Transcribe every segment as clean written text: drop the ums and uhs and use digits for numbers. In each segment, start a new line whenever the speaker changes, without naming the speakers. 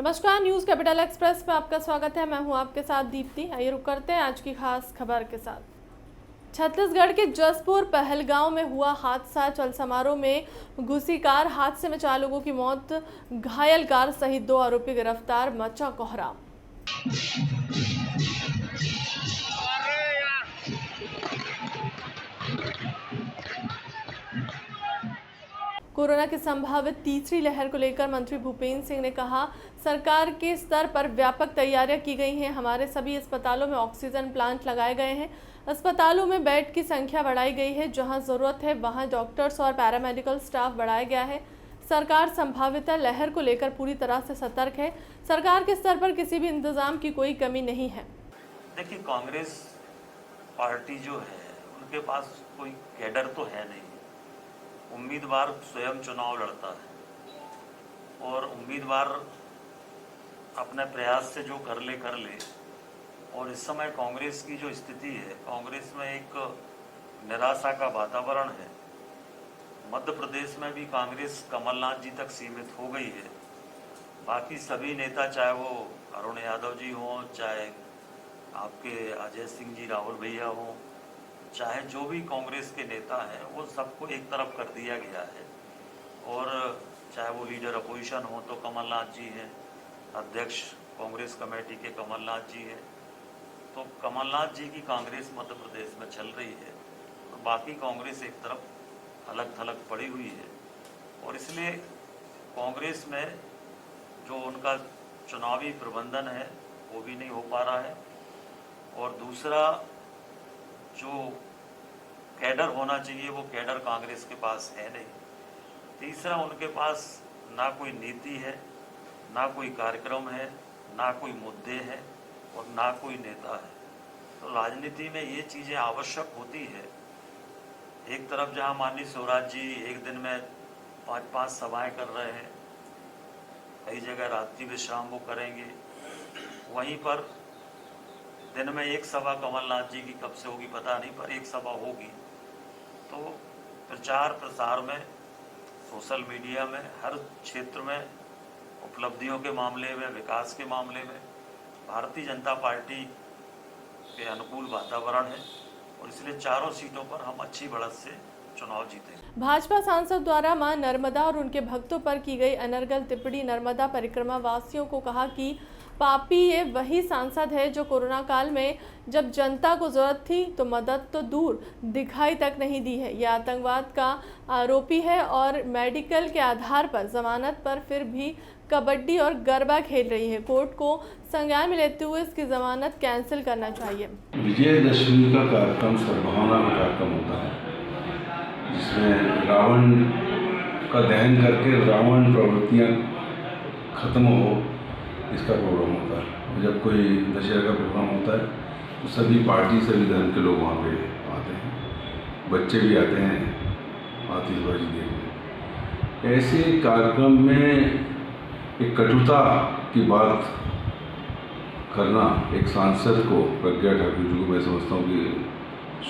नमस्कार, news capital express में आपका स्वागत है। मैं हूं आपके साथ दीप्ति। आइए रुक करते हैं आज की खास खबर के साथ। छत्तीसगढ़ के जसपुर पहलगांव में हुआ हादसा। चल समारोह में घुसी कार हादसे में 4 लोगों की मौत, घायल कार सहित 2 आरोपी गिरफ्तार, मचा कोहराम। कोरोना की संभावित तीसरी लहर को लेकर मंत्री भूपेंद्र सिंह ने कहा, सरकार के स्तर पर व्यापक तैयारियां की गई हैं। हमारे सभी अस्पतालों में ऑक्सीजन प्लांट लगाए गए हैं। अस्पतालों में बेड की संख्या बढ़ाई गई है। जहां जरूरत है वहां डॉक्टर्स और पैरामेडिकल स्टाफ बढ़ाया गया है। सरकार संभावित लहर को लेकर पूरी तरह से सतर्क है। सरकार के स्तर पर किसी भी इंतजाम की कोई कमी नहीं है।
देखिए, कांग्रेस पार्टी जो है उनके पास कोई कैडर तो है नहीं। उम्मीदवार स्वयं चुनाव लड़ता है और उम्मीदवार अपने प्रयास से जो कर ले। और इस समय कांग्रेस की जो स्थिति है, कांग्रेस में एक निराशा का वातावरण है। मध्य प्रदेश में भी कांग्रेस कमलनाथ जी तक सीमित हो गई है। बाकी सभी नेता, चाहे वो अरुण यादव जी हों, चाहे आपके अजय सिंह जी, राहुल भैया हों, चाहे जो भी कांग्रेस के नेता हैं, वो सबको एक तरफ कर दिया गया है। और चाहे वो लीडर अपोजिशन हो तो कमलनाथ जी हैं, अध्यक्ष कांग्रेस कमेटी के कमलनाथ जी हैं। तो कमलनाथ जी की कांग्रेस मध्य प्रदेश में चल रही है और बाकी कांग्रेस एक तरफ अलग थलग पड़ी हुई है। और इसलिए कांग्रेस में जो उनका चुनावी प्रबंधन है वो भी नहीं हो पा रहा है। और दूसरा, जो कैडर होना चाहिए वो कैडर कांग्रेस के पास है नहीं। तीसरा, उनके पास ना कोई नीति है, ना कोई कार्यक्रम है, ना कोई मुद्दे हैं और ना कोई नेता है। तो राजनीति में ये चीज़ें आवश्यक होती है। एक तरफ जहां माननीय स्वराज जी एक दिन में 5-5 सभाएं कर रहे हैं, कई जगह रात्रि विश्राम वो करेंगे, वहीं पर दिन में एक सभा कमलनाथ जी की कब से होगी पता नहीं, पर एक सभा होगी। तो प्रचार प्रसार में, सोशल मीडिया में, हर क्षेत्र में, उपलब्धियों के मामले में, विकास के मामले में भारतीय जनता पार्टी के अनुकूल वातावरण है और इसलिए चारों सीटों पर हम अच्छी बढ़त से चुनाव जीतेंगे।
भाजपा सांसद द्वारा मां नर्मदा और उनके भक्तों पर की गई अनर्गल टिप्पणी। नर्मदा परिक्रमा वासियों को कहा कि पापी ये वही सांसद है जो कोरोना काल में जब जनता को जरूरत थी तो मदद तो दूर दिखाई तक नहीं दी है। यह आतंकवाद का आरोपी है और मेडिकल के आधार पर जमानत पर फिर भी कबड्डी और गरबा खेल रही है। कोर्ट को संज्ञान में लेते हुए इसकी जमानत कैंसिल करना चाहिए।
विजयदशमी का कार्यक्रम सद्भावना का कार्यक्रम होता है, जिसमें रावण का दहन करके रावण प्रवृत्तियाँ खत्म हो, इसका प्रोग्राम होता है। जब कोई दशहरा का प्रोग्राम होता है तो सभी पार्टी, सभी धर्म के लोग वहाँ पे आते हैं, बच्चे भी आते हैं आतिशबाजी देखने। ऐसे कार्यक्रम में एक कटुता की बात करना एक सांसद को, प्रज्ञा ठाकुर जी को मैं समझता हूँ कि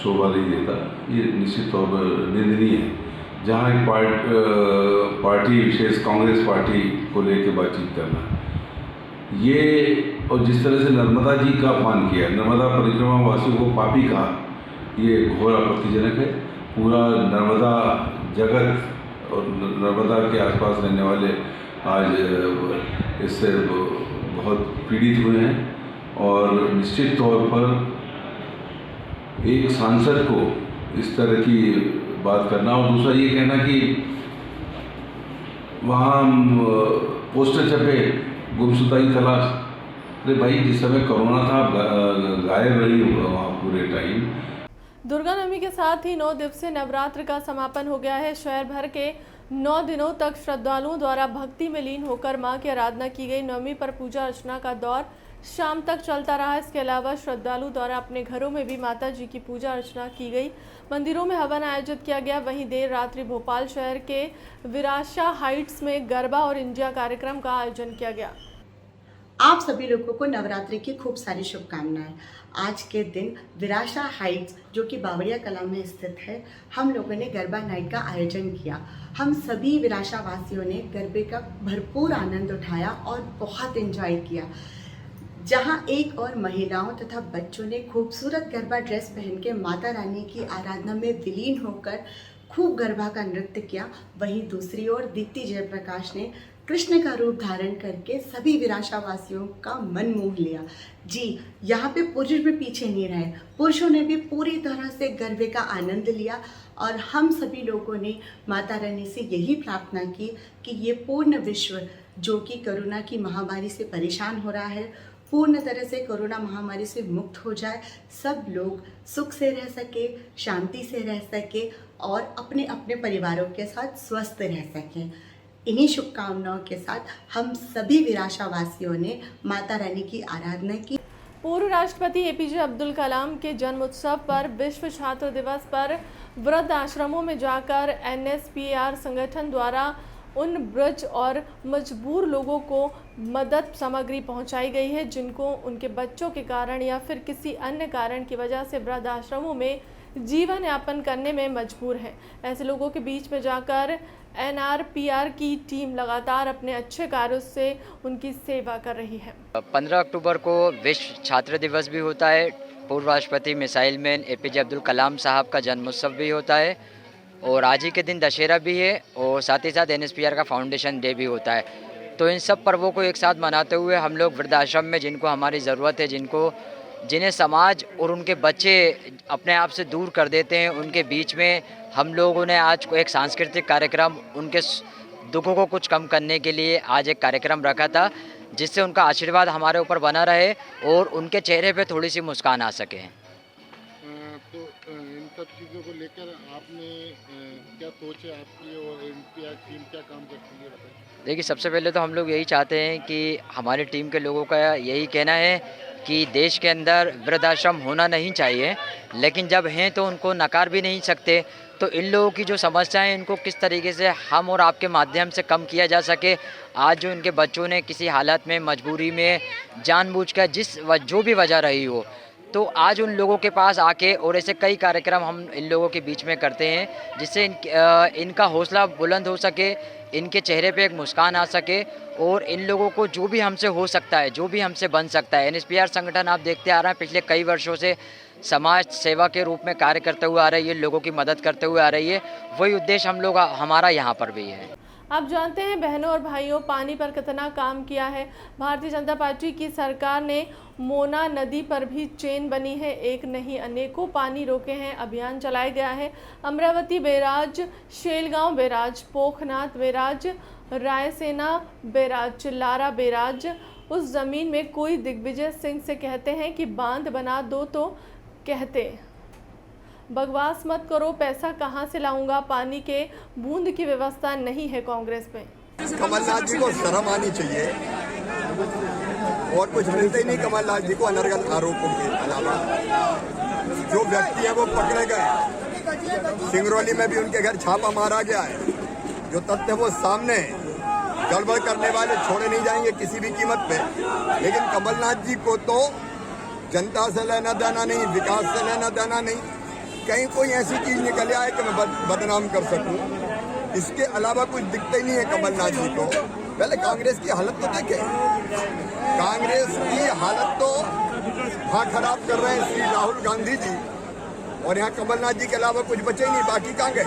शोभा नहीं देता। ये निश्चित तौर पर निंदनीय है। जहाँ एक पार्टी विशेष कांग्रेस पार्टी को लेकर बातचीत करना, ये और जिस तरह से नर्मदा जी का अपमान किया, नर्मदा परिक्रमा वासियों को पापी कहा, ये घोर आपत्तिजनक है। पूरा नर्मदा जगत और नर्मदा के आसपास रहने वाले आज इससे बहुत पीड़ित हुए हैं और निश्चित तौर पर एक सांसद को इस तरह की बात करना और दूसरा ये कहना कि वहाँ पोस्टर छपे गुमशुदा की तलाश। अरे भाई, जिस समय कोरोना था गायब रही वहाँ पूरे टाइम।
दुर्गा नवमी के साथ ही 9 दिवसीय नवरात्र का समापन हो गया है। शहर भर के 9 दिनों तक श्रद्धालुओं द्वारा भक्ति में लीन होकर मां की आराधना की गई। नवमी पर पूजा अर्चना का दौर शाम तक चलता रहा। इसके अलावा श्रद्धालु द्वारा अपने घरों में भी माता जी की पूजा अर्चना की गई। मंदिरों में हवन आयोजित किया गया। वहीं देर रात्रि भोपाल शहर के विराशा हाइट्स में गरबा और इंडिया कार्यक्रम का आयोजन किया गया।
आप सभी लोगों को नवरात्रि की खूब सारी शुभकामनाएं। आज के दिन विराशा हाइट्स जो कि बावड़िया कला में स्थित है, हम लोगों ने गरबा नाइट का आयोजन किया। हम सभी विराशा वासियों ने गरबे का भरपूर आनंद उठाया और बहुत एंजॉय किया, जहां एक और महिलाओं तथा बच्चों ने खूबसूरत गरबा ड्रेस पहन के माता रानी की आराधना में विलीन होकर खूब गरबा का नृत्य किया। वहीं दूसरी ओर दीप्ति जयप्रकाश ने कृष्ण का रूप धारण करके सभी विराशा वासियों का मन मोह लिया। जी, यहाँ पे पुरुष भी पीछे नहीं रहे, पुरुषों ने भी पूरी तरह से गरबे का आनंद लिया और हम सभी लोगों ने माता रानी से यही प्रार्थना की कि ये पूर्ण विश्व जो कि कोरोना की महामारी से परेशान हो रहा है, पूर्ण तरह से कोरोना महामारी से मुक्त हो जाए, सब लोग सुख से रह सके, शांति से रह सके और अपने अपने परिवारों के साथ स्वस्थ रह सकें। इन्हीं शुभकामनाओं के साथ हम सभी विराशा वासियों ने माता रानी की आराधना की।
पूर्व राष्ट्रपति एपीजे अब्दुल कलाम के जन्म उत्सव पर विश्व छात्र दिवस पर वृद्ध आश्रमों में जाकर एनएसपीआर संगठन द्वारा उन वृद्ध और मजबूर लोगों को मदद सामग्री पहुंचाई गई है जिनको उनके बच्चों के कारण या फिर किसी अन्य कारण की वजह से वृद्ध आश्रमों में जीवन यापन करने में मजबूर हैं। ऐसे लोगों के बीच में जाकर एनआरपीआर की टीम लगातार अपने अच्छे कार्यों से उनकी सेवा कर रही है।
15 अक्टूबर को विश्व छात्र दिवस भी होता है, पूर्व राष्ट्रपति missile man APJ Abdul Kalam साहब का जन्मोत्सव भी होता है और आज ही के दिन दशहरा भी है और साथ ही साथ एनएसपीआर का फाउंडेशन डे भी होता है। तो इन सब पर्वों को एक साथ मनाते हुए हम लोग वृद्धाश्रम में जिनको हमारी ज़रूरत है, जिन्हें समाज और उनके बच्चे अपने आप से दूर कर देते हैं, उनके बीच में हम लोगों ने आज को एक सांस्कृतिक कार्यक्रम, उनके दुखों को कुछ कम करने के लिए आज एक कार्यक्रम रखा था, जिससे उनका आशीर्वाद हमारे ऊपर बना रहे और उनके चेहरे पे थोड़ी सी मुस्कान आ सके।
तो इन सब चीज़ों को लेकर आपने क्या सोच है आपकी और एनपीआर टीम क्या काम करती है?
देखिए, सबसे पहले तो हम लोग यही चाहते हैं कि हमारी टीम के लोगों का यही कहना है कि देश के अंदर वृद्धाश्रम होना नहीं चाहिए, लेकिन जब हैं तो उनको नकार भी नहीं सकते। तो इन लोगों की जो समस्याएं, इनको किस तरीके से हम और आपके माध्यम से कम किया जा सके। आज जो इनके बच्चों ने किसी हालत में, मजबूरी में, जानबूझकर जो भी वजह रही हो, तो आज उन लोगों के पास आके और ऐसे कई कार्यक्रम हम इन लोगों के बीच में करते हैं, जिससे इनका हौसला बुलंद हो सके, इनके चेहरे पे एक मुस्कान आ सके और इन लोगों को जो भी हमसे हो सकता है, जो भी हमसे बन सकता है। एनएसपीआर संगठन आप देखते आ रहे हैं पिछले कई वर्षों से समाज सेवा के रूप में कार्य करते हुए आ रही है, लोगों की मदद करते हुए आ रही है। वही उद्देश्य हमारा यहाँ पर भी है।
आप जानते हैं बहनों और भाइयों, पानी पर कितना काम किया है भारतीय जनता पार्टी की सरकार ने। मोना नदी पर भी चेन बनी है, एक नहीं अनेकों पानी रोके हैं अभियान चलाया गया है। Amravati barrage, Shelgaon barrage, Pokhnath barrage, Raisena barrage, Chillara barrage. उस ज़मीन में कोई दिग्विजय सिंह से कहते हैं कि बांध बना दो, तो कहते बकवास मत करो, पैसा कहाँ से लाऊंगा, पानी के बूंद की व्यवस्था नहीं है कांग्रेस में।
कमलनाथ जी को शर्म आनी चाहिए और कुछ मिलते ही नहीं कमलनाथ जी को अनर्गल आरोपों के अलावा। जो व्यक्ति है वो पकड़े गए, सिंगरौली में भी उनके घर छापा मारा गया है। जो तथ्य वो सामने, गड़बड़ करने वाले छोड़े नहीं जाएंगे किसी भी कीमत पे। लेकिन कमलनाथ जी को तो जनता से लेना देना नहीं, विकास से लेना देना नहीं, कहीं कोई ऐसी चीज निकल आए कि मैं बदनाम कर सकूं, इसके अलावा कुछ दिखता ही नहीं है कमलनाथ जी को। पहले कांग्रेस की हालत तो देखें, कांग्रेस की हालत तो वहाँ खराब कर रहे हैं श्री राहुल गांधी जी, और यहाँ कमलनाथ जी के अलावा कुछ बचे ही नहीं। बाकी कहाँ गए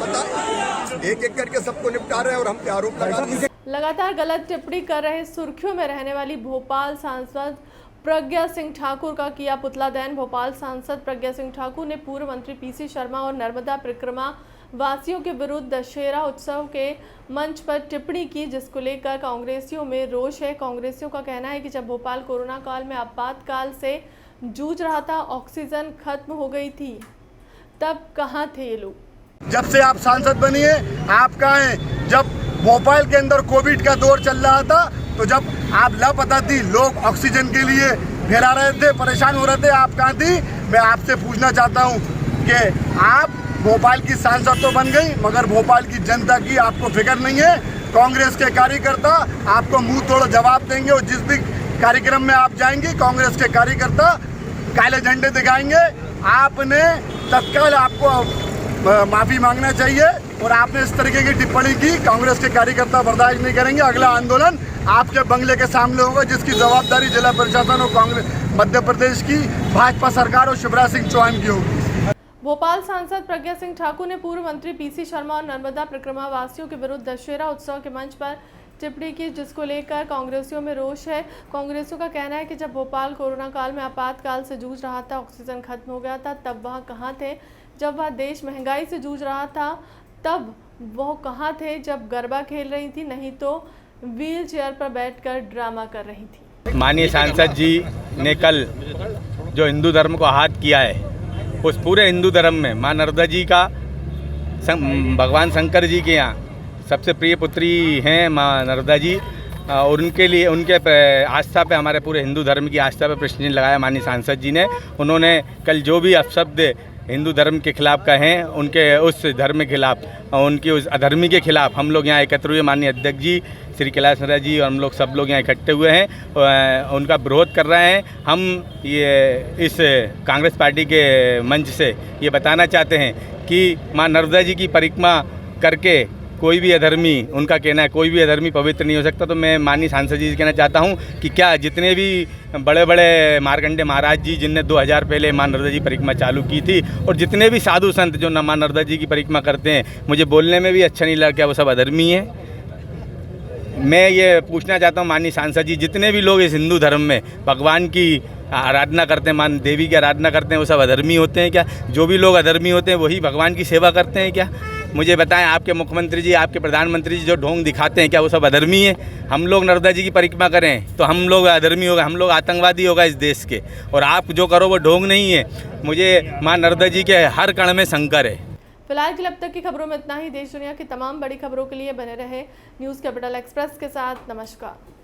बताएं, एक एक करके सबको निपटा रहे हैं और हम पे आरोप लगा रहे हैं।
लगातार गलत टिप्पणी कर रहे सुर्खियों में रहने वाली भोपाल सांसद प्रज्ञा सिंह ठाकुर का किया पुतला दहन। भोपाल सांसद प्रज्ञा सिंह ठाकुर ने पूर्व मंत्री पीसी शर्मा और नर्मदा परिक्रमा वासियों के विरुद्ध दशहरा उत्सव के मंच पर टिप्पणी की, जिसको लेकर कांग्रेसियों में रोष है। कांग्रेसियों का कहना है कि जब भोपाल कोरोना काल में आपातकाल से जूझ रहा था, ऑक्सीजन खत्म हो गई थी, तब कहाँ थे ये लोग।
जब से आप सांसद बनी है, आप कहाँ हैं? जब भोपाल के अंदर कोविड का दौर चल रहा था, तो जब आप लापता थी, लोग ऑक्सीजन के लिए फैला रहे थे, परेशान हो रहे थे, आप कहाँ थी? मैं आपसे पूछना चाहता हूँ कि आप भोपाल की सांसद तो बन गई, मगर भोपाल की जनता की आपको फिक्र नहीं है। कांग्रेस के कार्यकर्ता आपको मुंह तोड़ जवाब देंगे और जिस भी कार्यक्रम में आप जाएंगी, कांग्रेस के कार्यकर्ता काले झंडे दिखाएंगे। आपने तत्काल आपको माफ़ी मांगना चाहिए और आपने इस तरीके की टिप्पणी की, कांग्रेस के कार्यकर्ता बर्दाश्त नहीं करेंगे। अगला आंदोलन आपके बंगले के सामने होगा, जिसकी जवाबदारी जिला प्रशासन और कांग्रेस मध्य प्रदेश की भाजपा सरकार और शिवराज सिंह चौहान की होगी।
भोपाल सांसद प्रज्ञा सिंह ठाकुर ने पूर्व मंत्री पीसी शर्मा और नर्मदा परिक्रमा वासियों के विरुद्ध दशहरा उत्सव के मंच पर टिप्पणी की, जिसको लेकर कांग्रेसियों में रोष है। कांग्रेसियों का कहना है कि जब भोपाल कोरोना काल में आपातकाल से जूझ रहा था, ऑक्सीजन खत्म हो गया था, तब वह कहाँ थे? जब वह देश महंगाई से जूझ रहा था, तब वह कहाँ थे? जब गरबा खेल रही थी, नहीं तो व्हील चेयर पर बैठकर ड्रामा कर रही थी।
माननीय सांसद जी ने कल जो हिंदू धर्म को आहत किया है, उस पूरे हिंदू धर्म में माँ नर्मदा जी का भगवान शंकर जी के यहाँ सबसे प्रिय पुत्री हैं माँ नर्मदा जी, और उनके लिए उनके आस्था पे, हमारे पूरे हिंदू धर्म की आस्था पे प्रश्न चिन्ह लगाया माननीय सांसद जी ने। उन्होंने कल जो भी अपशब्द हिंदू धर्म के खिलाफ कहे, उनके उस धर्म के खिलाफ, उनकी उस अधर्मी के खिलाफ हम लोग यहाँ एकत्र हुए। माननीय अध्यक्ष जी श्री कैलाश नंदा जी और हम लोग सब लोग यहाँ इकट्ठे हुए हैं, उनका विरोध कर रहे हैं। हम ये इस कांग्रेस पार्टी के मंच से ये बताना चाहते हैं कि माँ नर्मदा जी की परिक्रमा करके कोई भी अधर्मी, उनका कहना है कोई भी अधर्मी पवित्र नहीं हो सकता। तो मैं माननीय सांसद जी से कहना चाहता हूं कि क्या जितने भी बड़े बड़े मार्कंडे महाराज जी, जिनने 2000 पहले माँ नर्मदा जी परिक्रमा चालू की थी, और जितने भी साधु संत जो माँ नर्मदा जी की परिक्रमा करते हैं, मुझे बोलने में भी अच्छा नहीं लगा क्या वो सब अधर्मी हैं। मैं ये पूछना चाहता हूँ माननीय सांसद जी, जितने भी लोग इस हिंदू धर्म में भगवान की आराधना करते हैं, माँ देवी की आराधना करते हैं, वो सब अधर्मी होते हैं क्या? जो भी लोग अधर्मी होते हैं वही भगवान की सेवा करते हैं क्या? मुझे बताएं, आपके मुख्यमंत्री जी, आपके प्रधानमंत्री जी जो ढोंग दिखाते हैं, क्या वो सब अधर्मी हैं? हम लोग नर्मदा जी की परिक्रमा करें तो हम लोग अधर्मी होगा, हम लोग आतंकवादी होगा इस देश के, और आप जो करो वो ढोंग नहीं है। मुझे माँ नर्मदा जी के हर कण में शंकर है।
फिलहाल के लिए अब तक की खबरों में इतना ही। देश दुनिया की तमाम बड़ी खबरों के लिए बने रहे न्यूज़ कैपिटल एक्सप्रेस के साथ। नमस्कार।